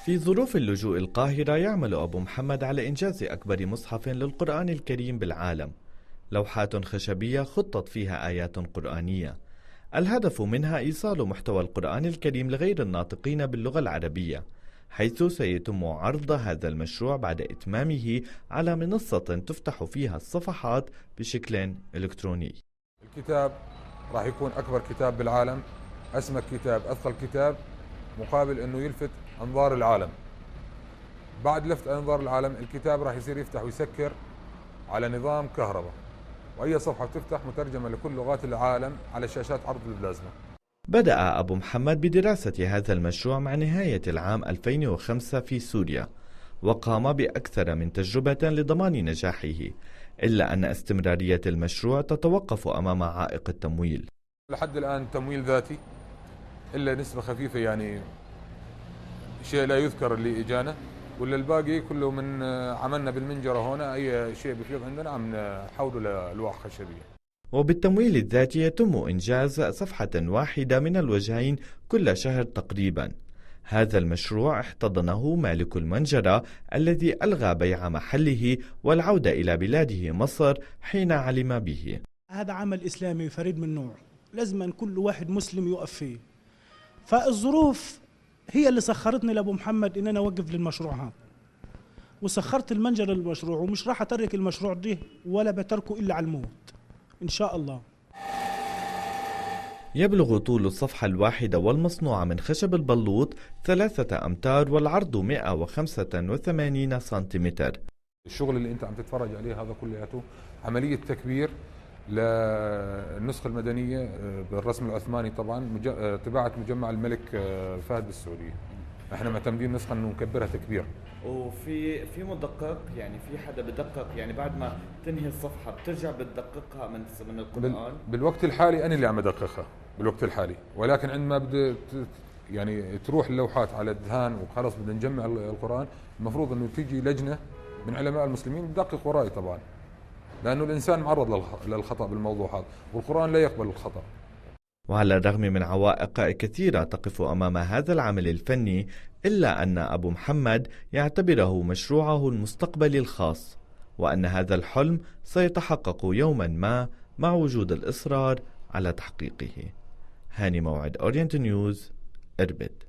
في ظروف اللجوء القاهرة يعمل أبو محمد على إنجاز أكبر مصحف للقرآن الكريم بالعالم، لوحات خشبية خطت فيها آيات قرآنية. الهدف منها إيصال محتوى القرآن الكريم لغير الناطقين باللغة العربية، حيث سيتم عرض هذا المشروع بعد إتمامه على منصة تفتح فيها الصفحات بشكل إلكتروني. الكتاب راح يكون أكبر كتاب بالعالم، أسمك كتاب، أثقل كتاب، مقابل أنه يلفت أنظار العالم. بعد لفت أنظار العالم الكتاب راح يصير يفتح ويسكر على نظام كهرباء، وأي صفحة بتفتح مترجمة لكل لغات العالم على شاشات عرض البلازما. بدأ أبو محمد بدراسة هذا المشروع مع نهاية العام 2005 في سوريا، وقام بأكثر من تجربة لضمان نجاحه، إلا أن استمرارية المشروع تتوقف أمام عائق التمويل. لحد الآن تمويل ذاتي إلا نسبة خفيفة، يعني شيء لا يذكر اللي إجانا، ولا الباقي كله من عملنا بالمنجرة هنا، أي شيء بفيض عندنا عم نحوله لألواح خشبية. وبالتمويل الذاتي يتم إنجاز صفحة واحدة من الوجهين كل شهر تقريبا. هذا المشروع احتضنه مالك المنجرة الذي ألغى بيع محله والعودة إلى بلاده مصر حين علم به. هذا عمل إسلامي فريد من نوعه، لازم كل واحد مسلم يقف فيه. فالظروف هي اللي سخرتني لأبو محمد إن أنا أوقف للمشروع هذا، وسخرت المنجرة للمشروع، ومش راح أترك المشروع ده ولا بتركه إلا على الموت إن شاء الله. يبلغ طول الصفحة الواحدة والمصنوعة من خشب البلوط 3 أمتار والعرض 185 سنتيمتر. الشغل اللي أنت عم تتفرج عليه هذا كلياته عملية تكبير للنسخة المدنية بالرسم العثماني، طبعا طباعة مجمع الملك فهد بالسعودية. احنا معتمدين نسخة انه نكبرها تكبير. وفي مدقق، يعني في حدا بدقق، يعني بعد ما تنهي الصفحة بترجع بتدققها من القرآن؟ بالوقت الحالي انا اللي عم ادققها بالوقت الحالي، ولكن عندما بدي يعني تروح اللوحات على الدهان وخلص بدنا نجمع القرآن، المفروض انه تيجي لجنة من علماء المسلمين تدقق وراي طبعا، لانه الانسان معرض للخطأ بالموضوع هذا، والقرآن لا يقبل الخطأ. وعلى الرغم من عوائق كثيرة تقف أمام هذا العمل الفني، إلا أن أبو محمد يعتبره مشروعه المستقبلي الخاص، وأن هذا الحلم سيتحقق يوما ما مع وجود الإصرار على تحقيقه. هاني موعد، أورينت نيوز، إربد.